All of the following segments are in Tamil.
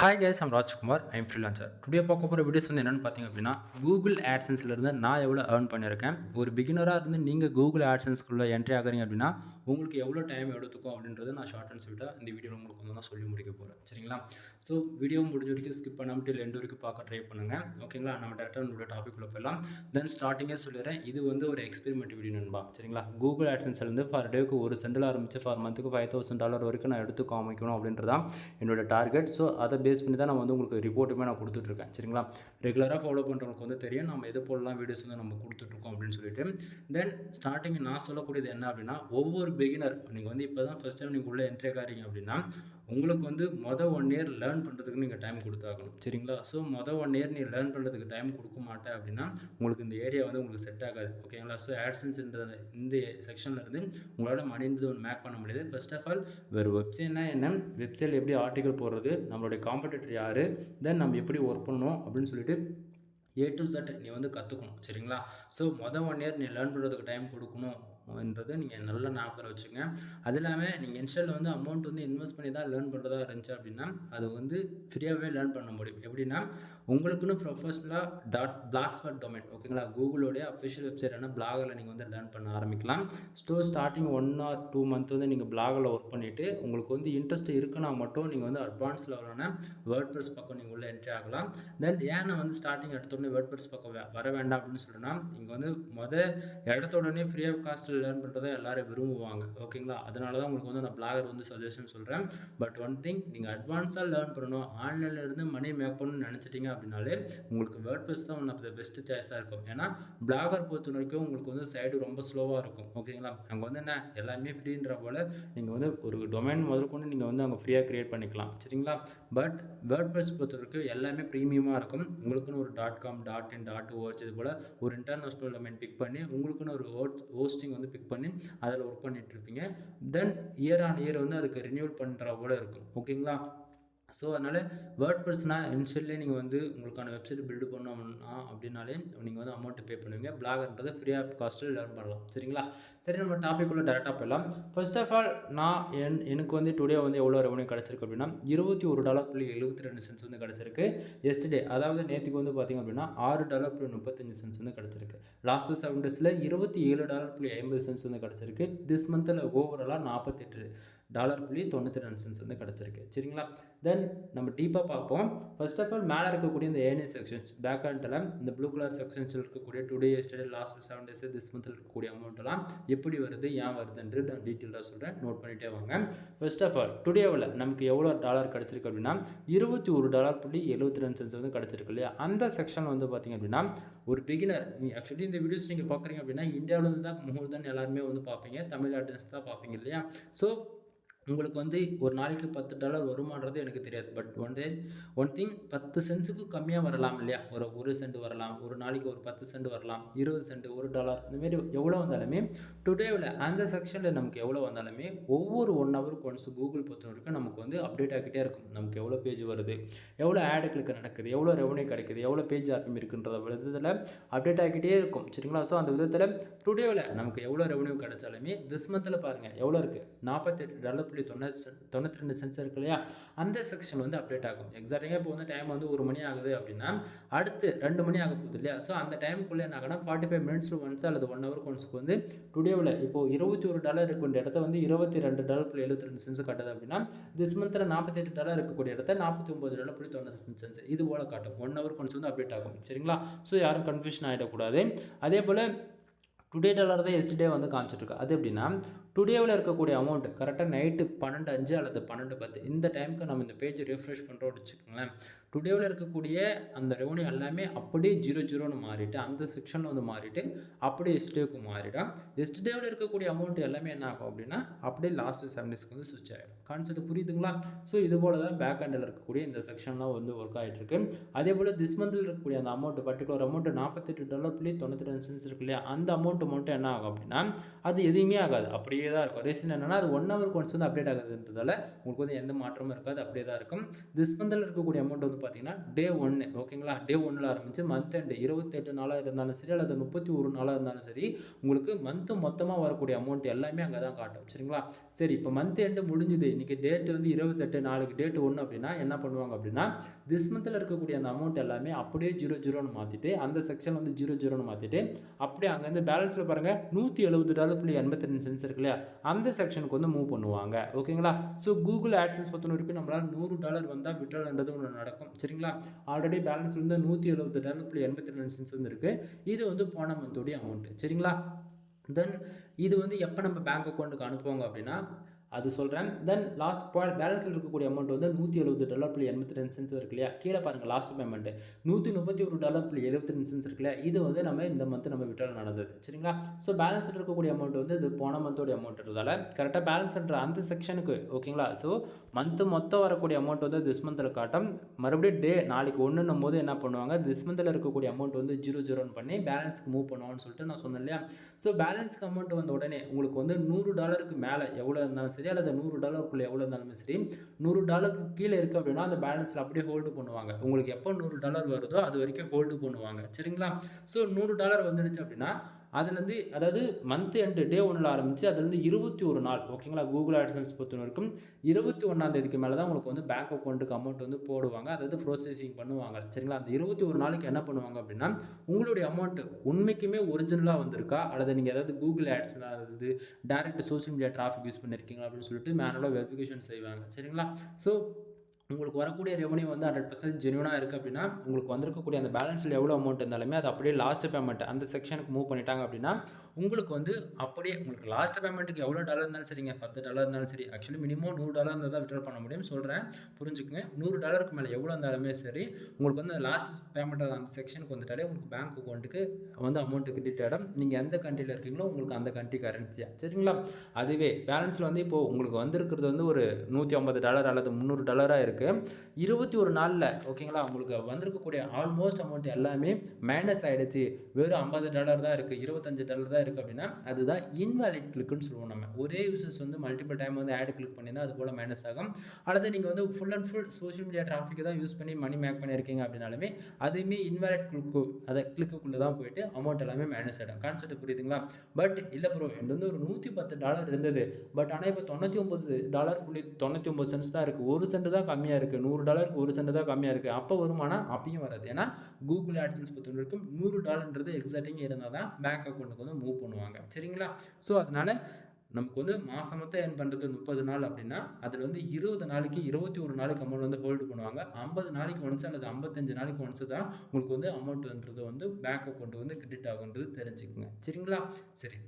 Hi guys, I'm Rajkumar. I'm freelancer. Today பார்க்க போகிற வீடியோஸ் வந்து என்னென்னு பார்த்தீங்க அப்படின்னா, கூகுள் ஆட்சன்ஸ்லேருந்து நான் எவ்வளோ ஏர்ன் பண்ணியிருக்கேன். ஒரு பிகினராக இருந்து நீங்கள் கூகுள் ஆட்சன்ஸ்குள்ளே என்ட்ரி ஆகுறீங்க அப்படின்னா உங்களுக்கு எவ்வளோ டைம் எடுத்துக்கும் அப்படின்றத நான் ஷார்ட் அண்ட் ஸ்வீட்டாக இந்த வீடியோவில் உங்களுக்கு வந்து நான் சொல்லி முடிக்க போகிறேன். சரிங்களா? ஸோ வீடியோ முடிஞ்ச வரைக்கும் ஸ்கிப் பண்ணாமல் டில் எண்ட் வரைக்கும் பார்க்க ட்ரை பண்ணுங்கள். ஓகேங்களா? நம்ம டேரெக்டாக நம்மளோட டாபிக் உள்ள போயிடலாம். தென் ஸ்டார்டிங்கே சொல்லிடுறேன், இது வந்து ஒரு எக்ஸ்பெரிமெண்ட் வீடியோ நண்பா. சரிங்களா? கூகுள் ஆட்சன்ஸ்லேருந்து ஃபார் டேக்கு ஒரு சென்டில் ஆரம்பித்து ஃபார் மந்த்துக்கு $5,000 வரைக்கும் நான் எடுத்து காமிக்கணும் அப்படின்றதான் என்னோட டார்கெட். ஸோ அதை பேஸ் பண்ணி தான் நான் வந்து உங்களுக்கு ரிப்போர்ட்டுமே நான் கொடுத்துட்ருக்கேன். சரிங்களா? ரெகுலராக ஃபாலோ பண்ணுறவங்களுக்கு வந்து தெரியும் நம்ம எது போலலாம் வீடியோஸ் வந்து நம்ம கொடுத்துட்ருக்கோம் அப்படின்னு சொல்லிட்டு. தென் ஸ்டார்டிங் நான் சொல்லக்கூடியது என்ன அப்படின்னா, ஒவ்வொரு பிகினர் நீங்கள் வந்து இப்போ தான் ஃபஸ்ட் டைம் நீங்கள் உள்ளே என்ட்ரி ஆகிறீங்க அப்படின்னா உங்களுக்கு வந்து 1 இயர் லேர்ன் பண்ணுறதுக்கு நீங்கள் டைம் கொடுத்தாகணும். சரிங்களா? ஸோ 1 இயர் நீ லேர்ன் பண்ணுறதுக்கு டைம் கொடுக்க மாட்டேன் அப்படின்னா உங்களுக்கு இந்த ஏரியா வந்து உங்களுக்கு செட் ஆகாது. ஓகேங்களா? ஸோ ஆட்சன்ஸ்ன்ற இந்த செக்ஷன்லேருந்து உங்களோட மணின்றது ஒன்று மேக் பண்ண முடியாது. ஃபர்ஸ்ட் ஆஃப் ஆல் வேறு வெப்சைட்னா என்ன, வெப்சைட்டில் எப்படி ஆர்டிகல் போடுறது, நம்மளுடைய காம்படிட்டர் யார், தென் நம்ம எப்படி ஒர்க் பண்ணணும் அப்படின்னு சொல்லிட்டு A to Z நீ வந்து கற்றுக்கணும். சரிங்களா? ஸோ 1 இயர் நீ லேர்ன் பண்ணுறதுக்கு டைம் கொடுக்கணும்ன்றது நீங்கள் நல்ல ஞாபகத்தில் வச்சுங்க. அது இல்லாமல் நீங்கள் இன்ஸ்டாலில் வந்து அமௌண்ட் வந்து இன்வெஸ்ட் பண்ணி தான் லேர்ன் பண்ணுறதா இருந்துச்சு அப்படின்னா அது வந்து ஃப்ரீயாகவே லேர்ன் பண்ண முடியும். எப்படின்னா உங்களுக்குன்னு ப்ரொஃபஷனலாக பிளாக் ஸ்பாட் டொமைன், ஓகேங்களா, கூகுளோடைய அஃபிஷியல் வெப்சைட்டான பிளாகில் நீங்கள் வந்து லேர்ன் பண்ண ஆரம்பிக்கலாம். ஸ்டார்டிங் 1 or 2 மந்த் வந்து நீங்கள் பிளாகில் ஒர்க் பண்ணிவிட்டு உங்களுக்கு வந்து இன்ட்ரெஸ்ட் இருக்குன்னா மட்டும் நீங்கள் வந்து அட்வான்ஸ் லெவலான வேர்ட்பிரஸ் பக்கம் நீங்கள் உள்ளே என்ட்ரி ஆகலாம். தென் ஏன் நான் வந்து ஸ்டார்டிங் எடுத்தோடனே வேர்ட்பிரஸ் பக்கம் வர வேண்டாம் அப்படின்னு சொல்கிறேன்னா, இங்கே வந்து எடுத்த உடனே ஃப்ரீ ஆஃப் காஸ்ட்டில் லேர்ன் பண்ணுறதை எல்லாரும் விரும்புவாங்க. ஓகேங்களா? அதனால தான் உங்களுக்கு வந்து நான் பிளாகர் வந்து சஜஷன் சொல்கிறேன். பட் ஒன் திங், நீங்கள் அட்வான்ஸாக லேர்ன் பண்ணணும், ஆன்லைனில் இருந்து மணி மேக் பண்ணணும்னு நினச்சிட்டிங்க அப்படின்னாலே உங்களுக்கு வேர்ட்பிரஸ் தான் ஒன் ஆஃப் த பெஸ்ட் சாய்ஸாக இருக்கும். ஏன்னா பிளாகர் பொறுத்த வரைக்கும் உங்களுக்கு வந்து சைடு ரொம்ப ஸ்லோவாக இருக்கும். ஓகேங்களா? அங்கே வந்து என்ன எல்லாமே ஃப்ரீன்ற போல் நீங்கள் வந்து ஒரு டொமைன் முதற்கொண்டு நீங்கள் வந்து அங்கே ஃப்ரீயாக க்ரியேட் பண்ணிக்கலாம். சரிங்களா? பட் வேர்ட்பிரஸ் பொறுத்த வரைக்கும் எல்லாமே ப்ரீமியமாக இருக்கும். உங்களுக்குன்னு ஒரு .com, .in, .org இது போல் ஒரு இன்டர்நேஷ்னல் டொமைன் பிக் பண்ணி உங்களுக்குன்னு ஒரு ஹோஸ்டிங் வந்து பிக் பண்ணி அதில் ஒர்க் பண்ணிகிட்ருப்பீங்க. தென் இயர் ஆன் இயர் வந்து அதுக்கு ரினியூவல் பண்ணுற போல இருக்கும். ஓகேங்களா? ஸோ அதனால் வேர்ட்பிரஸ்னால் இனிஷியலே நீங்கள் வந்து உங்களுக்கான வெப்சைட் பில்டு பண்ணோம்னா அப்படின்னாலே நீங்கள் வந்து அமௌண்ட்டு பே பண்ணுவீங்க. பிளாகர்ன்றது ஃப்ரீ ஆஃப் காஸ்ட்டில் லேர்ன் பண்ணலாம். சரிங்களா? சரி, நம்ம டாபிக் உள்ள டேரெக்டாக போயிடலாம். ஃபர்ஸ்ட் ஆஃப் ஆல் நான் எனக்கு வந்து டுடே வந்து எவ்வளோ ரெவன்யூ கிடச்சிருக்கு அப்படின்னா $21.72 வந்து கிடச்சிருக்கு. எஸ்டர்டே அதாவது நேற்றுக்கு வந்து பார்த்திங்க அப்படின்னா $6.35 வந்து கிடச்சிருக்கு. லாஸ்ட்டு 7 டேஸில் $27.50 வந்து கிடச்சிருக்கு. திஸ் மந்தில் ஓவராலாக $48.92 வந்து கிடச்சிருக்கு. சரிங்களா? தென் நம்ம டீப்பாக பார்ப்போம். ஃபர்ஸ்ட் ஆஃப் ஆல் மேலே இருக்கக்கூடிய இந்த ஏஎன்ஏ செக்ஷன்ஸ் பேக் ஹேண்டில் இந்த ப்ளூ கலர் செக்ஷன்ஸில் இருக்கக்கூடிய today, yesterday, last 7 days, this மந்தில் இருக்கக்கூடிய அமௌண்ட்டெல்லாம் எப்படி வருது, ஏன் வருதுன்றது நான் டீட்டெயிலாக சொல்கிறேன். நோட் பண்ணிகிட்டே வாங்க. ஃபர்ஸ்ட் ஆஃப் ஆல் டுடேவில் நமக்கு எவ்வளோ டாலர் கிடச்சிருக்கு அப்படின்னா $21.72 வந்து கிடச்சிருக்கு இல்லையா? அந்த செக்ஷன் வந்து பார்த்திங்க அப்படின்னா ஒரு பிகினர், ஆக்சுவலி இந்த வீடியோஸ் நீங்கள் பார்க்குறீங்க அப்படின்னா இந்தியாவிலேருந்து தான் முகூர்த்தம் எல்லாருமே வந்து பார்ப்பீங்க, தமிழ் ஆர்டிஸ்ட் தான் பார்ப்பீங்க இல்லையா? ஸோ உங்களுக்கு வந்து ஒரு நாளைக்கு $10 வருமானது எனக்கு தெரியாது. பட் ஒன் திங் 10 சென்ட்ஸுக்கு கம்மியாக வரலாம் இல்லையா? ஒரு சென்ட் வரலாம், ஒரு நாளைக்கு ஒரு 10 சென்ட் வரலாம், 20 சென்ட், $1 இந்தமாரி எவ்வளோ வந்தாலுமே டுடேவில் அந்த செக்ஷனில் நமக்கு எவ்வளோ வந்தாலுமே ஒவ்வொரு 1 ஹவருக்கு ஒன்ஸ் கூகுள் பொறுத்த வரைக்கும் நமக்கு வந்து அப்டேட் ஆகிட்டே இருக்கும். நமக்கு எவ்வளோ பேஜ் வருது, எவ்வளோ ஆடு கிளிக் நடக்குது, எவ்வளோ ரெவன்யூ கிடைக்குது, எவ்வளோ பேஜ் ஆர்பிஎம் இருக்குன்ற விதத்தில் அப்டேட் ஆகிட்டே இருக்கும். சரிங்களா? ஸோ அந்த விதத்தில் டுடேவில் நமக்கு எவ்வளோ ரெவன்யூ கிடைச்சாலுமே திஸ் மந்தில் பாருங்கள் எவ்வளோ இருக்குது, $48.92 இருக்கு இல்லையா? அந்த செக்ஷன் வந்து அப்டேட் ஆகும். எக்ஸாக்டாக இப்போ வந்து டைம் வந்து 1 மணி ஆகுது அப்படின்னா அடுத்து 2 மணி ஆக போகுது இல்லையா? ஸோ அந்த டைமுக்குள்ளே என்ன ஆகுனா 45 மினிட்ஸ் ஒன்ஸ் அல்லது 1 ஹவருக்கு ஒன்ஸுக்கு வந்து டுடேவில் இப்போது $21 இருக்கக்கூடிய இடத்த வந்து $22.72 கட்டுது அப்படின்னா திஸ் மந்தில் $48 இருக்கக்கூடிய இடத்த $49.92 இது போல் காட்டும். 1 ஹவருக்கு ஒன்ஸ் வந்து அப்டேட் ஆகும். சரிங்களா? ஸோ யாரும் கன்ஃபியூஷன் ஆகிடக்கூடாது. அதே போல் டுடே டாலர் தான் எஸ்டே வந்து காமிச்சிட்ருக்கு. அது எப்படின்னா டுடேவில் இருக்கக்கூடிய அமௌண்ட்டு கரெக்டாக நைட்டு 12:05 அல்லது 12:10 இந்த டைமுக்கு நம்ம இந்த பேஜை ரெஃப்ரெஷ் பண்ணுறோம்னு வச்சுக்கோங்களேன். டுடேவில் இருக்கக்கூடிய அந்த ரெவன்யூ எல்லாமே அப்படியே 0 மாறிட்டு அந்த செக்ஷனில் வந்து மாறிட்டு அப்படியே எஸ்டேவுக்கு மாறிடும். எஸ்டேவில் இருக்கக்கூடிய அமௌண்ட் எல்லாமே என்ன ஆகும் அப்படின்னா அப்படியே லாஸ்ட்டு 7 டேஸ்க்கு வந்து ஸ்விட்ச் ஆகிடும். கான்செப்ட் புரியுதுங்களா? ஸோ இது போல் தான் பேக் ஹேண்டில் இருக்கக்கூடிய இந்த செக்ஷன்லாம் வந்து ஒர்க் ஆகிட்டுருக்கு. அதே போல் திஸ் மந்தில் இருக்கக்கூடிய அந்த அமௌண்ட் பர்டிகுலர் அமௌண்ட் $48.92 இருக்கு இல்லையா? அந்த அமௌண்ட் அமௌண்ட் மட்டும் என்ன ஆகும் அப்படின்னா அது எதுவுமே ஆகாது, அப்படியே தான் இருக்கும். ரீசன் என்னன்னா அது 1 ஹவருக்கு ஒன்ஸ் வந்து அப்டேட் ஆகுதுன்றதால உங்களுக்கு வந்து எந்த மாற்றமும் இருக்காது, அப்படியே தான் இருக்கும். திஸ் மந்தில் இருக்கக்கூடிய அமௌண்ட் வந்து பார்த்தீங்கன்னா டே 1 ஓகேங்களா, டே 1ல் ஆரம்பிச்சு மந்த் எண்டு 28 நாளாக இருந்தாலும் சரி அல்லது 31 நாளாக இருந்தாலும் சரி உங்களுக்கு மந்த்து மொத்தமாக வரக்கூடிய அமௌண்ட் எல்லாமே அங்கே தான் காட்டும். சரிங்களா, சரி இப்போ மந்த் எண்டு முடிஞ்சுது, இன்றைக்கி டேட் வந்து 28, நாளைக்கு டேட் 1 அப்படின்னா என்ன பண்ணுவாங்க அப்படின்னா திஸ் மந்தில் இருக்கக்கூடிய அந்த அமௌண்ட் எல்லாமே அப்படியே 00ன்னு மாற்றிட்டு அந்த செக்ஷன் வந்து 00ன்னு மாற்றிட்டு அப்படியே அங்கேருந்து பேலன்ஸில் பாருங்கள் $170.82 இருக்கு இல்லையா, அந்த செக்ஷனுக்கு வந்து மூவ் பண்ணுவாங்க. ஓகேங்களா, ஸோ கூகுள் ஆட்சன்ஸ் பொறுத்த வரைக்கும் நம்மளால் $100 வந்தால் விட்ரால்ன்றது ஒன்று நடக்கும். சரிங்களா, ஆல்ரெடி பேலன்ஸ் வந்து $170.82 வந்து இருக்குது. இது வந்து போன மந்தோடைய அமௌண்ட்டு. சரிங்களா, தென் இது வந்து எப்போ நம்ம பேங்க் அக்கௌண்ட்டுக்கு அனுப்புவாங்க அப்படின்னா அது சொல்கிறேன். தென் லாஸ்ட் பேலன்ஸில் இருக்கக்கூடிய அமௌண்ட் வந்து $170.82 இருக்கு இல்லையா, கீழே பாருங்கள் லாஸ்ட் பேமெண்ட்டு $131.72 இருக்கு இல்லையா, இது வந்து நம்ம இந்த மந்த் நம்ம விட்ரால் நடந்தது. சரிங்களா, ஸோ பேலன்ஸில் இருக்கக்கூடிய அமௌண்ட் வந்து இது போன மந்தோடைய அமௌண்ட்ன்றதால கரெக்டாக பேலன்ஸ்ன்ற அந்த செக்ஷனுக்கு ஓகேங்களா, ஸோ மந்த்து மொத்தம் வரக்கூடிய அமௌண்ட் வந்து திஸ் மந்தில் காட்டும். மறுபடியும் டே நாளைக்கு 1ன்னும் போது என்ன பண்ணுவாங்க, திஸ் மந்தில் இருக்கக்கூடிய அமௌண்ட் வந்து 00ன்னு பண்ணி பேலன்ஸ்க்கு மூவ் பண்ணுவான்னு சொல்லிட்டு நான் சொன்னேன் இல்லையா. ஸோ பேலன்ஸ்க்கு அமௌண்ட் வந்த உடனே உங்களுக்கு வந்து $100க்கு மேலே எவ்வளோ இருந்தாலும் சரி அல்லது $100 எவ்வளோ இருந்தாலும் சரி, $100க்கு கீழே இருக்குது அப்படின்னா அந்த பேலன்ஸில் அப்படியே ஹோல்டு பண்ணுவாங்க. உங்களுக்கு எப்போ $100 வருதோ அது வரைக்கும் ஹோல்டு பண்ணுவாங்க. சரிங்களா, ஸோ $100 வந்துடுச்சு அப்படின்னா அதுலேருந்து அதாவது மந்த் எண்டு டே 1ல் ஆரம்பித்து அதுலேருந்து 21 நாள் ஓகேங்களா, கூகுள் ஆட்சன்ஸ் பொறுத்த வரைக்கும் 21ஆம் தேதிக்கு மேலே தான் உங்களுக்கு வந்து பேங்க் அக்கௌண்ட்டுக்கு அமௌண்ட் வந்து போடுவாங்க, அதாவது ப்ரோசஸிங் பண்ணுவாங்க. சரிங்களா, அந்த 21 நாளைக்கு என்ன பண்ணுவாங்க அப்படின்னா உங்களுடைய அமௌண்ட் உண்மைக்குமே ஒரிஜினலாக வந்திருக்கா அல்லது நீங்கள் ஏதாவது கூகுள் ஆட்ஸ் அதாவது direct social media traffic use பண்ணியிருக்கீங்களா அப்படின்னு சொல்லிட்டு மேனுவலாக வெரிஃபிகேஷன் செய்வாங்க. சரிங்களா, ஸோ உங்களுக்கு வரக்கூடிய ரெவன்யூ வந்து 100% ஜென்யூனாக இருக்குது அப்படின்னா உங்களுக்கு வந்திருக்கக்கூடிய அந்த பேலன்ஸில் எவ்வளோ அமௌண்ட் இருந்தாலுமே அது அப்படியே லாஸ்ட் பேமெண்ட் அந்த செக்ஷனுக்கு மூவ் பண்ணிட்டாங்க அப்படின்னா உங்களுக்கு வந்து அப்படியே உங்களுக்கு லாஸ்ட் பேமெண்ட்டுக்கு எவ்வளோ டாலர் இருந்தாலும் சரிங்க, $10 இருந்தாலும் சரி, ஆக்சுவலி மினிமம் $100 இருந்தால் தான் விட்ரா பண்ண முடியும் சொல்கிறேன், புரிஞ்சுக்குங்க. $100க்கு மேலே எவ்வளோ இருந்தாலுமே சரி உங்களுக்கு வந்து லாஸ்ட் பேமெண்ட் அந்த செக்ஷனுக்கு வந்துட்டாலே உங்களுக்கு பேங்க் அக்கௌண்ட்டுக்கு வந்து அமௌண்ட்டு கிரெடிட் ஆகிடும். நீங்கள் எந்த கண்ட்ரியில் இருக்கீங்களோ உங்களுக்கு அந்த கண்ட்ரி கரன்சியாக. சரிங்களா, அதுவே பேலன்ஸில் வந்து இப்போது உங்களுக்கு வந்திருக்கிறது வந்து ஒரு $150 அல்லது $300 இருக்குது. 21 நாளில் ஓகேங்களா உங்களுக்கு வந்திருக்கக்கூடிய ஆல்மோஸ்ட் அமௌண்ட் எல்லாமே மைனஸ் ஆகிடுச்சு, வெறும் $50 தான் இருக்குது, $25 தான் இருக்குது அப்படின்னா அதுதான் இன்வேலிட் கிளிக்குன்னு சொல்லுவோம். நம்ம ஒரே யூசர்ஸ் வந்து மல்டிபிள் டைம் வந்து ஆட் கிளிக் பண்ணி தான் அது போல் மைனஸ் ஆகும். அல்லது நீங்கள் வந்து full and full social media traffic தான் யூஸ் பண்ணி மணி மேக் பண்ணியிருக்கீங்க அப்படின்னாலுமே அதுவுமே இன்வேலிட் கிளிக்குள்ளே தான் போயிட்டு அமௌண்ட் எல்லாமே மைனஸ் ஆகிடும். கான்செப்ட் புரியுதுங்களா, பட் இல்லை ப்ரோ இது வந்து ஒரு $110 இருந்தது, பட் ஆனால் இப்போ $99.99 தான் இருக்குது, 1 சென்ட் தான் கம்மியாக இருக்குது, $100க்கு 1 சென்ட் தான் கம்மியாக இருக்குது, அப்போ வருமானம் அப்பயும் வராது. ஏன்னா கூகுள் ஆட்சன்ஸ் பொறுத்த வரைக்கும் $100 எக்ஸாக்டிங் இருந்தால் தான் பேங்க் அக்கௌண்ட்டுக்கு வந்து மூவ் பண்ணுவாங்க. சரிங்களா, ஸோ அதனால் நமக்கு வந்து மாதம் மொத்தம் ஏர்ன் பண்ணுறது 30 நாள் அப்படின்னா அதில் வந்து 20 நாளைக்கு 21 நாளைக்கு அமௌண்ட் வந்து ஹோல்டு பண்ணுவாங்க. 50 நாளைக்கு ஒன்ஸ் அல்லது 55 நாளைக்கு ஒன்ஸ் தான் உங்களுக்கு வந்து அமௌண்ட்ன்றது வந்து பேங்க் அக்கௌண்ட் வந்து கிரெடிட் ஆகுன்றது தெரிஞ்சுக்குங்க. சரிங்களா, சரி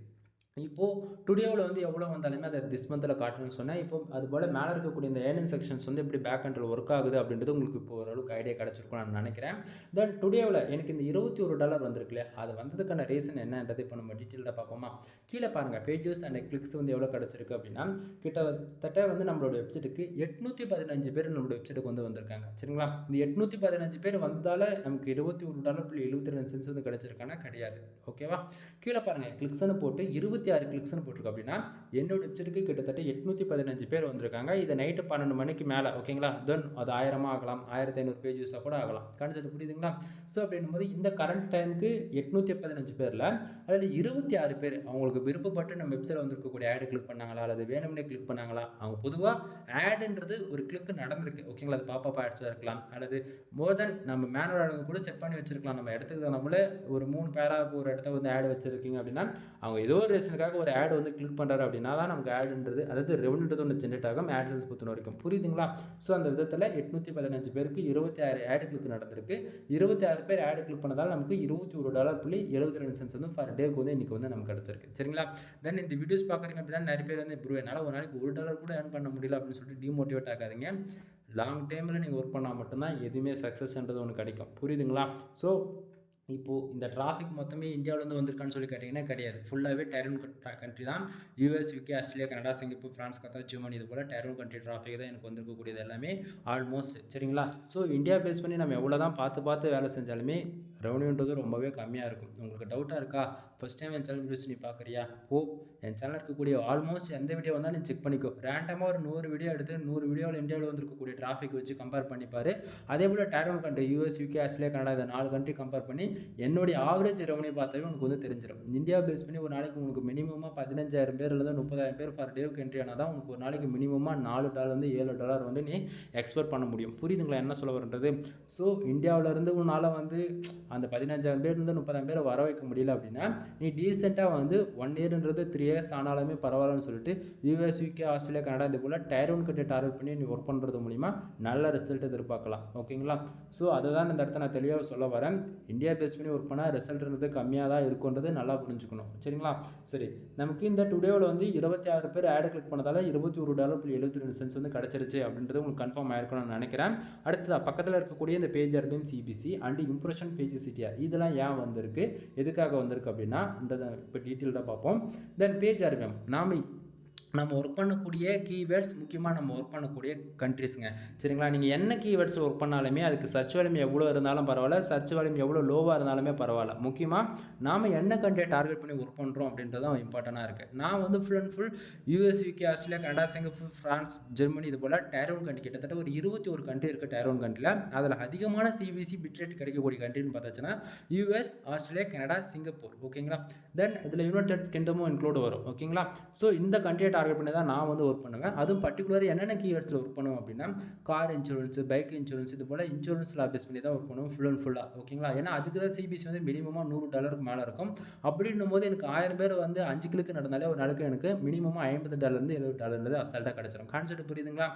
இப்போது டுடேவில் வந்து எவ்வளோ வந்தாலுமே அதை திஸ் மந்தில் காட்டணும்னு சொன்னேன். இப்போ அது போல் மேலே இருக்கக்கூடிய இந்த ஏர்னிங் செக்ஷன்ஸ் வந்து எப்படி பேக் எண்டில் ஒர்க் ஆகுது அப்படின்றது உங்களுக்கு இப்போ ஓரளவுக்கு ஐடியா கிடச்சிருக்கும் நான் நினைக்கிறேன். தென் டுடேவில் எனக்கு இந்த $21 வந்திருக்கு இல்லையா, அது வந்ததுக்கான ரீசன் என்னன்றது இப்போ நம்ம டீட்டெயிலாக பார்ப்போமா. கீழே பாருங்கள் பேஜஸ் அண்ட் கிளிக்ஸ் வந்து எவ்வளோ கிடச்சிருக்கு அப்படின்னா கிட்டத்தட்ட வந்து நம்மளோட வெப்சைட்டுக்கு 815 பேர் நம்மளோட வெப்சைட்டுக்கு வந்து வந்திருக்காங்க. சரிங்களா, இந்த 815 பேர் வந்தால் நமக்கு $21.72 வந்து கிடச்சிருக்கானா கிடையாது. ஓகேவா, கீழே பாருங்கள் கிளிக்ஸ்னு போட்டு 26 கிளிக்ஸ்னு போட்டிருக்கு அப்படின்னா என்னோட வெப்சைட்டுக்கு கிட்டத்தட்ட 815 பேர் வந்திருக்காங்க. இது நைட்டு 12 மணிக்கு மேலே ஓகேங்களா, தென் அது 1000 ஆகலாம், 1500 பேஜ் யூஸாக கூட ஆகலாம். கான்செப்ட் புரியுதுங்களா. ஸோ அப்படின்னும் போது இந்த கரண்ட் டைமுக்கு 815 பேரில் அதில் 26 பேர் அவங்களுக்கு விருப்பப்பட்டு நம்ம வெப்சைட் வந்திருக்கக்கூடிய ஆடு கிளிக் பண்ணாங்களா அல்லது வேணும்னே கிளிக் பண்ணாங்களா. அவங்க பொதுவாக ஆடுன்றது ஒரு கிளிக் நடந்திருக்கு ஓகேங்களா, அது பாப்பா ஆட்ஸாக இருக்கலாம் அல்லது மோர் தென் நம்ம மேனுவல் ஆடு வந்து கூட செட் பண்ணி வச்சிருக்கலாம். நம்ம இடத்துக்கு நம்மளே ஒரு 3 பேராக ஒரு இடத்த வந்து ஆடு வச்சிருக்கீங்க அப்படின்னா அவங்க ஏதோ ஒரு ரீசனுக்காக ஒரு ஆடு வந்து கிளிக் பண்ணுறாரு அப்படின்னா தான் நமக்கு ஆடுன்றது அதாவது ரெவன்யூன்றது ஒன்று ஜென்ரேட் ஆகும் ஆட்சன்ஸ் பொறுத்த வரைக்கும். புரியுதுங்களா. ஸோ அந்த விதத்தில் 815 பேருக்கு 26 ஆடு கிளிக் நடந்திருக்கு. 26 பேர் ஆடு கிளிக் பண்ணதால் நமக்கு $21.72 வந்து ஃபார் டேக்கு வந்து இன்றைக்கி வந்து நமக்கு கிடச்சிருக்கு. சரிங்களா, தென் இந்த வீடியோஸ் பார்க்குறீங்க அப்படின்னா நிறைய பேர் வந்து ப்ரோ என்னால் ஒரு நாளைக்கு $1 கூட ஏர்ன் பண்ண முடியல அப்படின்னு சொல்லிட்டு டிமோட்டிவேட் ஆகாதீங்க. லாங் டைமில் நீங்கள் ஒர்க் பண்ணால் மட்டும்தான் எதுவுமே சக்ஸஸ்ன்றது ஒன்று கிடைக்கும். புரியுதுங்களா. ஸோ இப்போது இந்த டிராஃபிக் மொத்தமே இந்தியாவிலேருந்து வந்திருக்கான்னு சொல்லி கேட்டிங்கன்னா கிடையாது. ஃபுல்லாகவே டயர் 1 கண்ட்ரி தான். US, UK, Australia, Canada, Singapore, France, Qatar, Germany இது போல் டயர் 1 கண்ட்ரி டிராஃபிக் தான் எனக்கு வந்திருக்கக்கூடியது எல்லாமே ஆல்மோஸ்ட். சரிங்களா? ஸோ இந்தியா பேஸ் பண்ணி நம்ம எவ்வளோ தான் பார்த்து வேலை செஞ்சாலுமே ரெவன்யூன்றது ரொம்பவே கம்மியாக இருக்கும். உங்களுக்கு டவுட்டாக இருக்கா? ஃபஸ்ட் டைம் என் சேனல் வீடியோஸ் நீ பார்க்குறியா? என் சேனல் இருக்கக்கூடிய ஆல்மோஸ்ட் எந்த வீடியோ வந்தாலும் நீ செக் பண்ணிக்கோ. ரேண்டமாக ஒரு 100 வீடியோ எடுத்து 100 வீடியோவில் இந்தியாவில் வந்திருக்கக்கூடிய டிராஃபிக் வச்சு கம்பேர் பண்ணிப்பார். அதே போல் tier 1 country US, UK, Australia, Canada இந்த 4 கண்ட்ரி கம்பேர் பண்ணி என்னுடைய ஆவரேஜ் ரெவன்யூ பார்த்தாவே உனக்கு வந்து தெரிஞ்சிடும். இந்தியா பேஸ் பண்ணி ஒரு நாளைக்கு உங்களுக்கு மினிமமாக 15,000 பேர் இல்லை 30,000 பேர் ஃபார் டேவுக்கு என்ட்ரி ஆனால் தான் உனக்கு ஒரு நாளைக்கு மினிமமாக $4 $7 வந்து நீ எக்ஸ்பெக்ட் பண்ண முடியும். புரியுதுங்களா என்ன சொல்ல வரன்றது? ஸோ இந்தியாவிலேருந்து உன்னால் வந்து அந்த 15,000 பேர்லேருந்து 30,000 பேரை வர வைக்க முடியல அப்படின்னா நீ டீசெண்டாக வந்து 1 இயர்ன்றது 3 இயர்ஸ் ஆனாலுமே பரவாயில்லன்னு சொல்லிட்டு யூஎஸ், யுகே, ஆஸ்திரேலியா, கனடா இது போல் டயர் 1 கண்ட்ரி டார்கெட் பண்ணி நீ ஒர்க் பண்ணுறது மூலிமா நல்ல ரிசல்ட் எதிர்பார்க்கலாம். ஓகேங்களா? ஸோ அதை தான் இந்த இடத்த நான் தெளிவாக சொல்ல வரேன். இந்தியா பேஸ் பண்ணி ஒர்க் பண்ணால் ரிசல்ட்ன்றது கம்மியாக தான் இருக்குன்றது நல்லா புரிஞ்சுக்கணும். சரிங்களா? சரி, நமக்கு இந்த டுடேவில் வந்து 26 பேர் ஆட் கிளிக் பண்ணதால் $21.72 வந்து கிடச்சிருச்சு அப்படின்றது உங்களுக்கு கன்ஃபார்ம் ஆயிருக்கும்னு நான் நினைக்கிறேன். அடுத்ததாக பக்கத்தில் இருக்கக்கூடிய இந்த page RPM, CPC and impression, page CTR இதெல்லாம் ஏன் வந்திருக்கு, எதுக்காக வந்திருக்கு அப்படின்னா இந்த இப்போ டீட்டெயில்டாக பார்ப்போம். தென் பேஜ் ஆர்பிஎம் நம்ம ஒர்க் பண்ணக்கூடிய கீவேர்ட்ஸ், முக்கியமாக நம்ம ஒர்க் பண்ணக்கூடிய கண்ட்ரிஸுங்க. சரிங்களா? நீங்கள் என்ன கீவேர்ட்ஸ் ஒர்க் பண்ணாலுமே அதுக்கு சர்ச் வேல்யூம் எவ்வளோ இருந்தாலும் பரவாயில்ல, சர்ச் வேல்யூம் எவ்வளோ லோவாக இருந்தாலுமே பரவாயில்ல. முக்கியமாக நாம் என்ன கண்ட்ரியை டார்கெட் பண்ணி ஒர்க் பண்ணுறோம் அப்படின்றது தான் இம்பார்ட்டண்ட்டாக இருக்குது. நான் வந்து full and full US, UK, Australia, Canada, Singapore, France, Germany இது போல் டயர் 1 கண்ட்ரி கிட்டத்தட்ட ஒரு 21 கண்ட்ரி இருக்குது டயர் 1 கண்ட்ரியில். அதில் அதிகமான சிபிசி பிட்ரேட் கிடைக்கக்கூடிய கண்ட்ரின்னு பார்த்தாச்சுன்னா யூஎஸ், ஆஸ்திரேலியா, கனடா, சிங்கப்பூர். ஓகேங்களா? தென் இதில் யுனைடெட் கிங்டமும் இன்க்ளூட் வரும். ஓகேங்களா? ஸோ இந்த கண்ட்ரியை டார்கெட் பண்ணி தான் நான் வந்து ஒர்க் பண்ணுவேன். அதுவும் பர்டிகுலர் என்னென்ன கீவேர்ட்ஸில் ஒர்க் பண்ணுவேன் அப்படின்னா கார் இன்சூரன்ஸ், பைக் இன்சூரன்ஸ் இது போல் இன்சூரன்ஸில் பேஸ் பண்ணி தான் ஒர்க் பண்ணுவோம் ஃபுல் அண்ட் ஃபுல்லாக. ஓகேங்களா? ஏன்னா அதுக்கு தான் சிபிசி வந்து மினிமமாக $100 மேலே இருக்கும். அப்படின்னும் போது எனக்கு 1000 பேர் வந்து 5 கிளிக்கு நடந்தாலே ஒரு நாளைக்கு எனக்கு மினிமமாக $50 $70 அசால்ட்டாக கிடச்சிடும். கான்செப்ட் புரியுதுங்களா?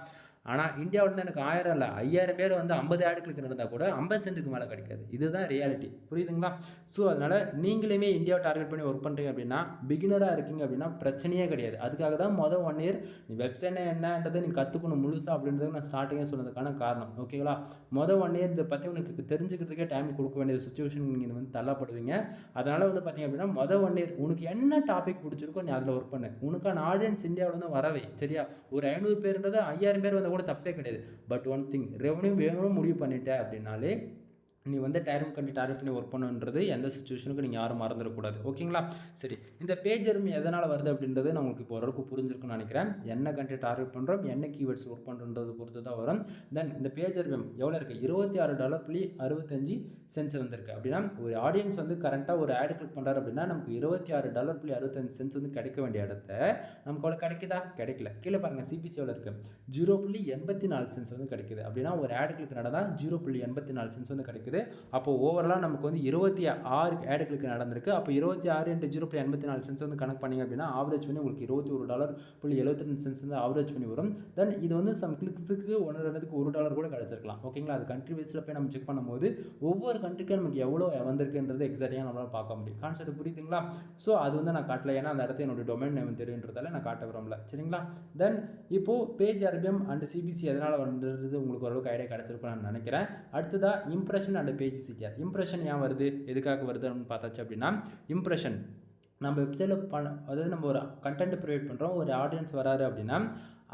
ஆனால் இந்தியாவிலேருந்து எனக்கு 1000 இல்லை 5000 பேர் வந்து 50 ஆட் கிளிக் நடந்தால் கூட 50 சென்ட்டுக்கு மேலே கிடைக்காது. இதுதான் ரியாலிட்டி. புரியுதுங்களா? ஸோ அதனால் நீங்களுமே இந்தியாவை டார்கெட் பண்ணி ஒர்க் பண்ணுறீங்க அப்படின்னா பிகினராக இருக்கீங்க அப்படின்னா பிரச்சனையே கிடையாது. அதுக்காக தான் மொதல் 1 இயர் நீ வெப்சைட் என்னன்றதை நீ கற்றுக்கணும் முழுசாக அப்படின்றது நான் ஸ்டார்டிங்கே சொன்னதுக்கான காரணம். ஓகேங்களா? மொதல் 1 இயர் இதை பற்றி உனக்கு தெரிஞ்சுக்கிறதுக்கே டைம் கொடுக்க வேண்டிய சுச்சுவேஷன் நீங்கள் வந்து தள்ளப்படுவீங்க. அதனால் வந்து பார்த்தீங்க அப்படின்னா மொதல் 1 இயர் உனக்கு என்ன டாபிக் பிடிச்சிருக்கோ நீ அதில் ஒர்க் பண்ணு. உனக்கான ஆடியன்ஸ் இந்தியாவில் வந்து வரவே. சரியா? ஒரு 500 பேர்ன்றது 5000 பேர் வந்தால் கூட தப்பே கிடையாது. பட் ஒன் திங், ரெவன்யூ வேணும்னு முடிவு பண்ணிட்ட அப்படின்னாலே நீ வந்து டயர் 1 கண்ட்ரி டார்கெட் பண்ணி ஒர்க் பண்ணுன்றது எந்த சுச்சுவேஷனுக்கு நீங்கள் யாரும் மறந்துடக்கூடாது. ஓகேங்களா? சரி, இந்த பேஜ் எருமை எதனால் வருது அப்படின்றது நான் உங்களுக்கு இப்போ ஓரளவுக்கு புரிஞ்சிருக்குன்னு நினைக்கிறேன். என்ன கண்ட்ரி டார்கெட் பண்ணுறோம், என்ன கீவேர்ட்ஸ் ஒர்க் பண்ணுறது பொறுத்து தான் வரும். தென் இந்த பேஜ் எருமை எவ்வளோ இருக்குது, $26.65 வந்திருக்கு. அப்படின்னா ஒரு ஆடியன்ஸ் வந்து கரெக்டாக ஒரு ஆட் கிளிக் பண்ணுறாரு அப்படின்னா நமக்கு $26.65 வந்து கிடைக்க வேண்டிய இடத்த நமக்கு அவ்வளோ கிடைக்குதா? கிடைக்கல. கீழே பாருங்கள் சிபிசி எவ்வளோ இருக்குது, $0.84 வந்து கிடைக்குது. அப்படின்னா ஒரு ஆட் கிளிக் நடந்தால் $0.84 வந்து கிடைக்குது. அப்போ ஓவரலாக நமக்கு வந்து 26 ஆட் கிளிக் நடந்திருக்கு. அப்போ 26 × 0.84 வந்து கணக்கு பண்ணிங்க அப்படின்னா ஆவரேஜ் பண்ணி உங்களுக்கு $21.72 வந்து ஆவரேஜ் பண்ணி வரும். தென் இது வந்து சம் கிளிக்ஸுக்கு $1 கூட கிடச்சிருக்கலாம். ஓகேங்களா? அது கண்ட்ரி வைஸில் போய் நம்ம செக் பண்ணும்போது ஒவ்வொரு கண்ட்ரிக்கும் நமக்கு எவ்வளோ வந்திருக்குன்றது எக்ஸாக்டாக நம்மளால் பார்க்க முடியும். கான்செப்ட் புரியுதுங்களா? ஸோ அது வந்து நான் காட்டல, ஏன்னா அந்த இடத்த என்னோட டொமைன் நேம் தெரியுன்றதால நான் காட்ட விரும்பல. சரிங்களா? தென் இப்போது பேஜ் ஆர்பிஎம் அண்ட் சிபிசி எதனால் வந்துறது உங்களுக்கு ஓரளவுக்கு ஐடியா கிடச்சிருக்கும் நான் நினைக்கிறேன். அடுத்ததாக impression and page CTR. Impression ஏன் வருது, எதுக்காக வருது அப்படின்னு பார்த்தாச்சு அப்படின்னா இம்ப்ரெஷன் நம்ம வெப்சைட்டில் அதாவது நம்ம ஒரு கண்டென்ட் ப்ரொவைட் பண்ணுறோம், ஒரு ஆடியன்ஸ் வராரு அப்படின்னா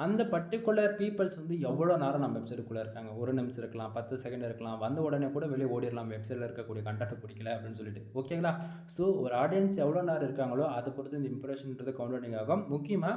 அந்த பர்டிகுலர் பீப்புள்ஸ் வந்து எவ்வளோ நேரம் நம்ம வெப்சைட்டுக்குள்ளே இருக்காங்க, 1 நிமிஷம் இருக்கலாம், 10 செகண்ட் இருக்கலாம், வந்த உடனே கூட வெளியே ஓடிடலாம் வெப்சைட்டில் இருக்கக்கூடிய கண்டென்ட் பிடிக்கல அப்படின்னு சொல்லிட்டு. ஓகேங்களா? ஸோ ஒரு ஆடியன்ஸ் எவ்வளோ நேரம் இருக்காங்களோ அதை பொறுத்து இந்த இம்ப்ரெஷன்ன்றது கவுண்டிங் ஆகும். முக்கியமாக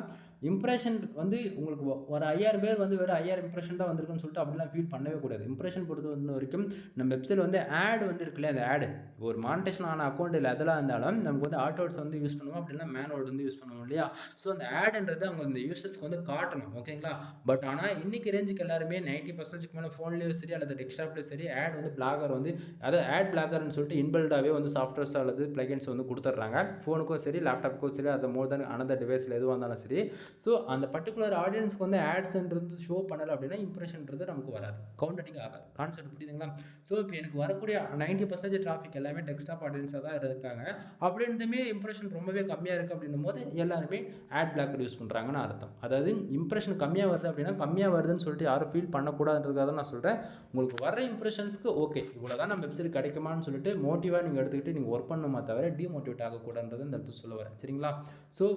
இம்ப்ரெஷன் வந்து உங்களுக்கு ஒரு 5000 பேர் வந்து வெறும் 5000 இம்ப்ரெஷன் தான் வந்திருக்குன்னு சொல்லிட்டு அப்படிலாம் ஃபீல் பண்ணவே கூடாது. இம்ப்ரெஷன் பொறுத்த வரைக்கும் நம்ம வெப்சைட் வந்து ஆட் வந்து இருக்குல்ல, அந்த ஆடு ஒரு மானிட்டேஷன் ஆன அக்கௌண்ட் இல்லை அதெல்லாம் இருந்தாலும் நமக்கு வந்து ஆட்டோட்ஸ் வந்து யூஸ் பண்ணுவோம், அப்படின்னா மேனோட் வந்து யூஸ் பண்ணுவோம் இல்லையா? ஸோ அந்த ஆடுன்றது அவங்க இந்த யூசர்ஸ்க்கு வந்து காட்டணும். ஓகேங்களா? பட் ஆனால் இன்றைக்கி ரேஞ்சுக்கு எல்லாருமே 90% மேலே ஃபோன்லேயும் சரி அல்லது டெஸ்க்டாப்லேயும் சரி ஆட் வந்து பிளாகர் வந்து அதாவது ஆட் பிளாகர்னு சொல்லிட்டு இன்பில்டாகவே வந்து சாஃப்ட்வேர்ஸ் அல்லது பிளகின்ஸ் வந்து கொடுத்துட்றாங்க. ஃபோனுக்கும் சரி லேப்டாப்புக்கும் சரி அது மோர் தென் அனதர் டிவைஸில் எதுவாக இருந்தாலும் சரி. ஸோ அந்த பர்டிகுலர் ஆடியன்ஸ்க்கு வந்து ஆட்ஸ்ன்றது ஷோ பண்ணலை அப்படின்னா இம்ப்ரெஷன்றது நமக்கு வராது, கவுண்டரிங் ஆகாது. கான்செப்ட் புரியுதுங்களா? ஸோ இப்போ எனக்கு வரக்கூடிய 90% டிராஃபிக் எல்லாமே டெஸ்க்டாப் ஆடியன்ஸாக தான் இருக்காங்க. அப்படின்றதுமே இம்ப்ரெஷன் ரொம்பவே கம்மியாக இருக்குது அப்படின்னும் போது எல்லாருமே ஆட் பிளாக்கர் யூஸ் பண்ணுறாங்கன்னு அர்த்தம். அதாவது இம்ப்ரெஷன் கம்மியாக வருது அப்படின்னா கம்மியாக வருதுன்னு சொல்லிட்டு யாரும் ஃபீல் பண்ணக்கூடாதுன்றதுக்காக தான் நான் சொல்கிறேன். உங்களுக்கு வர இம்ப்ரெஷன்ஸ்க்கு ஓகே இவ்வளோ தான் நம்ம வெப்சைட் கிடைக்குமான்னு சொல்லிட்டு மோட்டிவாக நீங்கள் எடுத்துக்கிட்டு நீங்கள் ஒர்க் பண்ணணுமா தவிர டிமோட்டிவேட் ஆகக்கூடாதுன்றது இந்த இடத்துல சொல்ல வரேன். சரிங்களா? ஸோ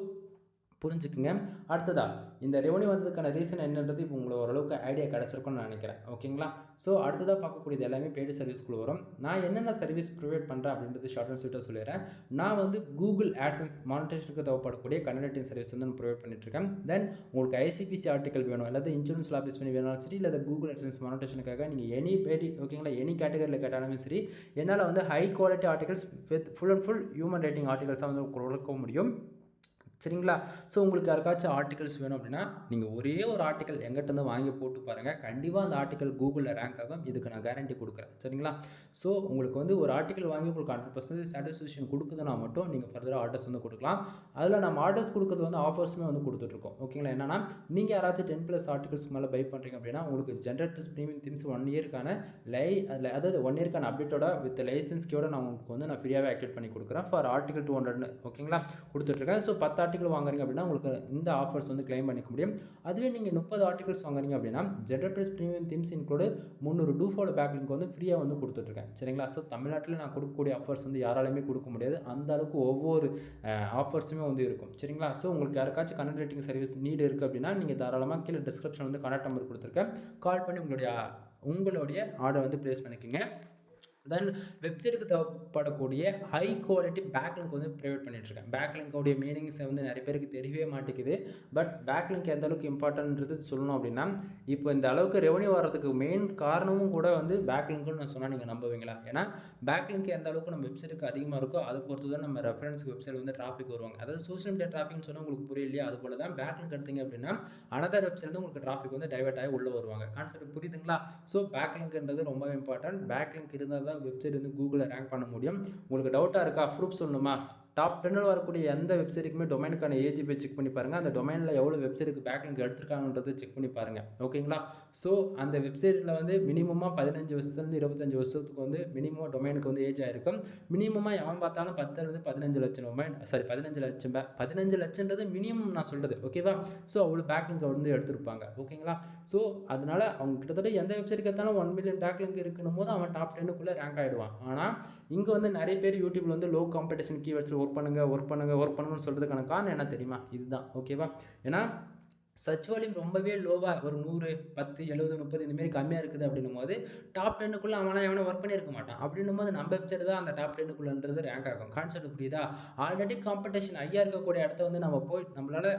புரிஞ்சுக்குங்க. அடுத்ததா இந்த ரெவன்யூ வந்ததுக்கான ரீசன் என்னன்றது இப்போ உங்களுக்கு ஓரளவுக்கு ஐடியா கிடச்சிருக்கும்னு நான் நினைக்கிறேன். ஓகேங்களா? ஸோ அடுத்ததாக பார்க்கக்கூடியது எல்லாமே பெய்டு சர்வீஸ்க்குள்ள வரும். நான் என்னென்ன சர்வீஸ் ப்ரொவைட் பண்ணுறேன் அப்படின்றது ஷார்ட் அண்ட் ஸ்வீட்டாக சொல்லிடுறேன். நான் வந்து கூகுள் ஆட்சன்ஸ் மானிட்டேஷனுக்கு தேவைப்படக்கூடிய கன்டென்ட் சர்வீஸ் வந்து நான் ப்ரொவைட் பண்ணிட்டுருக்கேன். தென் உங்களுக்கு ஐசிபிசி ஆர்டிகல் வேணும், இல்லாத இன்சூரன்ஸ் ஆஃபீஸ் பண்ணி வேணாலும் சரி, இல்லை கூகுள் ஆட்சன்ஸ் மானிட்டேஷனுக்காக நீங்கள் எனி பேடி ஓகேங்களா எனி கேட்டகரியில் கேட்டாலுமே சரி, என்னால் வந்து high quality articles with full and full human rating ஆர்டிகல்ஸாக வந்து கொடுக்க முடியும். சரிங்களா? ஸோ உங்களுக்கு யாருக்காச்சும் ஆர்டிகல்ஸ் வேணும் அப்படின்னா நீங்கள் ஒரே ஒரு ஆர்டிக்கல் எங்கிட்ட வாங்கி போட்டு பாருங்கள், கண்டிப்பாக அந்த ஆர்டிக்கல் கூகுளில் ரேங்க் ஆகும். இதுக்கு நான் கேரண்டி கொடுக்குறேன். சரிங்களா? ஸோ உங்களுக்கு வந்து ஒரு ஆர்டிக்கல் வாங்கி உங்களுக்கு 100% சாட்டிஸ்ஃபேக்ஷன் கொடுக்குதுன்னா மட்டும் நீங்கள் ஃபர்தராக ஆர்டர்ஸ் வந்து கொடுக்கலாம். அதில் நம்ம ஆர்டர்ஸ் கொடுக்குறது வந்து ஆஃபர்ஸுமே வந்து கொடுத்துட்ருக்கோம். ஓகேங்களா? என்னன்னா நீங்கள் யாராச்சும் 10+ ஆர்டிகல்ஸ்க்கு மேலே பை பண்ணுறீங்க அப்படின்னா உங்களுக்கு ஜென்ரேட் ப்ளஸ் ப்ரீமியம் தீம்ஸ் 1 இயர்க்கான அதாவது 1 இயர்க்கான அப்டேட்டோட வித் லைசன்ஸ்க்கோட நான் உங்களுக்கு வந்து நான் ஃப்ரீயாகவே ஆக்டிவேட் பண்ணி கொடுக்குறேன் ஃபார் ஆர்டிகல் 200 ஓகேங்களா கொடுத்துட்ருக்கேன். ஸோ 10 ஆர்டிகல் வாங்குறீங்க அப்படின்னா உங்களுக்கு இந்த ஆஃபர்ஸ் வந்து கிளைம் பண்ணிக்க முடியும். அதுவே நீங்கள் 30 ஆர்டிகல்ஸ் வாங்குறீங்க அப்படின்னா generate plus premium themes include 300 do follow back link வந்து ஃப்ரீயாக வந்து கொடுத்துட்ருக்கேன். சரிங்களா? ஸோ தமிழ்நாட்டில் நான் கொடுக்கக்கூடிய ஆஃபர்ஸ் வந்து யாராலுமே கொடுக்க முடியாது. அந்த அளவுக்கு ஒவ்வொரு ஆஃபர்ஸுமே வந்து இருக்கும். சரிங்களா? ஸோ உங்களுக்கு யாருக்காச்சும் கண்டென்ட் ரைட்டிங் சர்வீஸ் நீடு இருக்குது அப்படின்னா நீங்கள் தாராளமாக கீழே டிஸ்கிரிப்ஷன் வந்து கான்டாக்ட் நம்பர் கொடுத்துருக்கேன், கால் பண்ணி உங்களுடைய ஆர்டர் வந்து ப்ளேஸ் பண்ணிக்கோங்க. தென் வெப்சைட்டுக்கு தேவைப்படக்கூடிய ஹை குவாலிட்டி பேக்லிங்க் வந்து ப்ரொவைட் பண்ணிட்டுருக்கேன். பேக்லிங்கோடைய மீனிங்ஸை வந்து நிறைய பேருக்கு தெரியவே மாட்டேங்குது. பட் பேக்லிங்க் எந்த அளவுக்கு இம்பார்ட்டன்றது சொல்லணும் அப்படின்னா, இப்போ இந்த அளவுக்கு ரெவன்யூ வர்றதுக்கு மெயின் காரணமும் கூட வந்து பேக்லிங்க்னு நான் சொன்னால் நீங்கள் நம்புவீங்களா? ஏன்னா பேக்லிங்க் எந்த அளவுக்கு நம்ம வெப்சைட்டுக்கு அதிகமாக இருக்கோ அதை பொறுத்து தான் நம்ம ரெஃபரன்ஸ்க்கு வெப்சைட் வந்து டிராஃபிக் வருவாங்க. அதாவது சோஷியல் மீடியா டிராஃபிக்னு சொன்னால் உங்களுக்கு புரியலையா? அது போல தான் பேக்லிங்க் எடுத்தீங்க அப்படின்னா அனதர் வெப்சைட் வந்து உங்களுக்கு டிராஃபிக் வந்து டைவர்ட் ஆகி உள்ளே வருவாங்க. கான்செப்ட் புரியுதுங்களா? ஸோ பேக்லிங்க்ன்றது ரொம்ப இம்பார்ட்டன்ட். பேக்லிங்க் இருந்தால் தான் வெப்சைட் வந்து கூகுளில் ரேங்க் பண்ண முடியும். உங்களுக்கு டவுட்டாக இருக்கா? ப்ரூஃப் சொல்லணுமா? டாப் 10 வரக்கூடிய எந்த வெப்சைட்டுக்குமே டொமைனுக்கான ஏஜி போய் செக் பண்ணி பாருங்கள். அந்த டொமைனில் எவ்வளோ வெப்சைட்டுக்கு பேக்லிங்க் எடுத்துருக்காங்கன்றது செக் பண்ணி பாருங்கள். ஓகேங்களா? ஸோ அந்த வெப்சைட்டில் வந்து மினிமமாக 15 வருஷத்துலேருந்து 25 வருஷத்துக்கு வந்து மினிமம் டொமைனுக்கு வந்து ஏஜ் ஆகிருக்கும். மினிமமாக எவன் பார்த்தாலும் 10லேருந்து 15 லட்சம் டொமைன் 15 லட்சம் 15 லட்சன்றது மினிமம் நான் சொல்கிறது. ஓகேவா? ஸோ அவ்வளோ பேக்லிங்க் வந்து எடுத்திருப்பாங்க. ஓகேங்களா? ஸோ அதனால் அவங்க கிட்டத்தட்ட எந்த வெப்சைட்டுக்கு எடுத்தாலும் 1 மில்லியன் பேக்லிங்க் இருக்கணும் போது அவன் டாப் 10க்குள்ளே ரேங்க் ஆகிடுவான். ஆனால் இங்கே வந்து நிறைய பேர் யூடியூப்ல வந்து லோ காம்படிஷன் கீவேர்ட்ஸ் ஒர்க் பண்ணுங்கன்னு சொல்கிறதுக்கான காரணம் என்ன தெரியுமா? இதுதான். ஓகேவா? ஏன்னா சர்ச் வால்யூம் ரொம்பவே லோவாக ஒரு 100, 10, 70, 30 இந்தமாரி கம்மியாக இருக்குது அப்படின்னும் போது டாப் 10க்குள்ளே அவனால் எவனை ஒர்க் பண்ணியிருக்க மாட்டான். அப்படின்னும் போது நம்ம வெப்சைட் தான் அந்த டாப் 10க்குள்ளன்றது ரேங்க் ஆகும். கான்செப்ட் புரியுதா? ஆல்ரெடி காம்படிஷன் ஐயா இருக்கக்கூடிய இடத்த வந்து நம்ம போய் நம்மளால்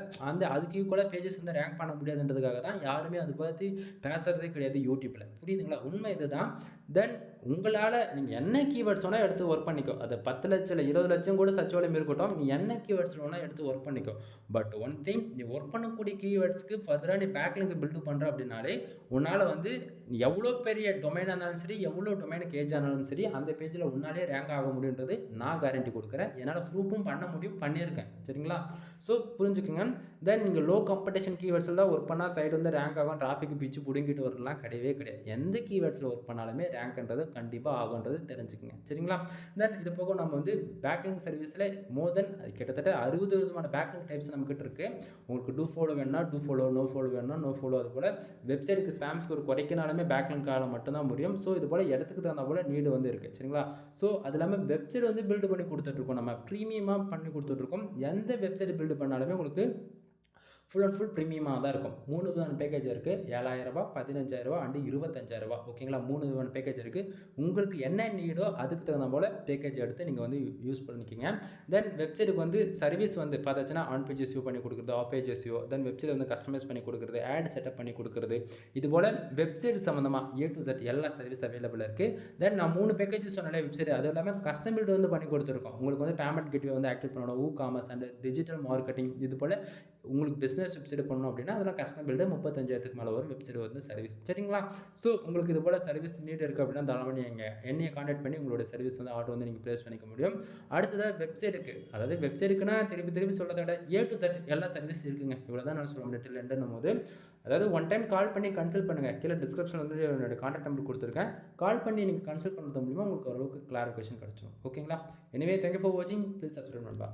அதுக்கு ஈக்குவலாக பேஜஸ் வந்து ரேங்க் பண்ண முடியாதுன்றதுக்காக தான் யாருமே அதை பற்றி பேசுகிறதே கிடையாது யூடியூப்பில். புரியுதுங்களா? உண்மை இதுதான். தென் உங்களால் நீங்கள் என்ன கீவேர்ட்ஸ் வேணால் எடுத்து ஒர்க் பண்ணிக்கோ. அது 10 லட்சம் இல்லை 20 லட்சம் கூட சர்ச் வால்யூம் இருக்கட்டும், நீ என்ன கீவேர்ட்ஸ் வேணால் எடுத்து ஒர்க் பண்ணிக்கோ. பட் ஒன் திங், நீ ஒர்க் பண்ணக்கூடிய கீவேர்ட்ஸ்க்கு ஃபர்தராக நீ பேக்லிங்க் பில்டு பண்ணுற அப்படின்னாலே உன்னால் வந்து எவ்வளோ பெரிய டொமைனாக இருந்தாலும் சரி, எவ்வளோ டொமைனுக்கு ஏஜ் ஆனாலும் சரி, அந்த பேஜில் உன்னாலே ரேங்க் ஆக முடியுன்றது நான் கேரண்டி கொடுக்குறேன். என்னால் ப்ரூஃபும் பண்ண முடியும், பண்ணியிருக்கேன். சரிங்களா? ஸோ புரிஞ்சுக்குங்க. தென் நீங்கள் லோ காம்படிஷன் கீவேர்ட்ஸில் தான் ஒர்க் பண்ணால் சைடு வந்து ரேங்க் ஆகும், டிராஃபிக் பிச்சு பிடுங்கிட்டு வரலாம் கிடையவே கிடையாது. எந்த கீவேர்ட்ஸில் ஒர்க் பண்ணாலுமே ரேங்க்ன்றது கண்டிப்பாக ஆகுன்றது தெரிஞ்சுக்குங்க. சரிங்களா? தென் இது போக நம்ம வந்து பேக்லிங்க் சர்வீஸில் மோர் தென் கிட்டத்தட்ட 60 விதமான பேக்லிங்க் டைப்ஸ் நம்மக்கிட்ட இருக்குது. உங்களுக்கு டூ ஃபாலோ வேணும்னா டூ ஃபாலோ, நோ ஃபாலோ வேணும்னா நோ ஃபாலோ. அது போல் வெப்சைட்டுக்கு ஸ்பேம் ஸ்கோர் குறைக்கினாலுமே பேக்லிங்கால மட்டும்தான் முடியும். ஸோ இது போல் இடத்துக்கு தகுந்த போல் நீடு வந்து இருக்குது. சரிங்களா? ஸோ அது இல்லாமல் வெப்சைட் வந்து பில்டு பண்ணி கொடுத்துட்ருக்கோம், நம்ம ப்ரீமியமாக பண்ணி கொடுத்துட்ருக்கோம். எந்த வெப்சைட் பில்டு பண்ணாலுமே உங்களுக்கு ஃபுல் அண்ட் ஃபுல் ப்ரீமியமாக தான் இருக்கும். 3 விதமான பேக்கேஜ் இருக்குது. 7,000 ரூபா, 15,000 ரூபா அண்டு 25,000 ரூபா. ஓகேங்களா? 3 விதமான பேக்கேஜ் இருக்குது. உங்களுக்கு என்ன நீடோ அதுக்கு தகுந்த போல் பேக்கேஜ் எடுத்து நீங்கள் வந்து யூஸ் பண்ணிக்கிங்க. தென் வெப்சைட்டுக்கு வந்து சர்வீஸ் வந்து பார்த்தாச்சுன்னா ஆன் பேஜ் எஸ்யூ பண்ணி கொடுக்குறது, off page SEO, then website வந்து கஸ்டமைஸ் பண்ணி கொடுக்குறது, ஆட் செட்டப் பண்ணி கொடுக்குறது, இது போல் வெப்சைட் சம்மந்தமாக A to Z எல்லா சர்வீஸ் அவைலபிள் இருக்குது. தென் நான் 3 பேக்கேஜ் சொன்னாலே வெப்சைட், அது இல்லாமல் கஸ்டம் பில்டு வந்து பண்ணி கொடுத்துருக்கோம். உங்களுக்கு வந்து பேமெண்ட் கேட்வே வந்து ஆக்டிவேட் பண்ணணும், காமர்ஸ் அண்ட் டிஜிட்டல் மார்க்கெட்டிங், இது போல் உங்களுக்கு பிஸ்னஸ் வெப்சைட் பண்ணணும் அப்படின்னா அதெல்லாம் கஸ்டம் பில்டு 35,000க்கு மேலே வரும் வெப்சைட் வந்து சர்வீஸ். சரிங்களா? ஸோ உங்களுக்கு இது போல் சர்வீஸ் நீட் இருக்குது அப்படின்னா தாராளமாக நீங்கள் என்னையை கான்டாக்ட் பண்ணி உங்களோட சர்வீஸ் வந்து ஆர்டர் வந்து நீங்கள் ப்ளேஸ் பண்ணிக்க முடியும். அடுத்ததாக வெப்சைட்டுக்கு, அதாவது வெப்சைட்டுக்குன்னா திருப்பி சொல்கிறத விட A to Z எல்லா சர்வீஸ் இருக்குங்க. இவ்வளோ தான் நான் சொல்ல முடியும் டில் எண்டுன்னும் போது. அதாவது ஒன் டைம் கால் பண்ணி கன்சல்ட் பண்ணுங்கள். கீழே டிஸ்கிரிப்ஷன் வந்து என்னோட கான்டாக்ட் நம்பர் கொடுத்துருக்கேன். கால் பண்ணி நீங்கள் கன்சல்ட் பண்ணுறது மூலிமா உங்களுக்கு ஓரளவுக்கு கிளாரிஃபிகேஷன் கிடச்சிடும். ஓகேங்களா? எனிவே தேங்க்யூ ஃபார் வாட்சிங். ப்ளீஸ் சப்ஸ்கிரைப் நண்பா.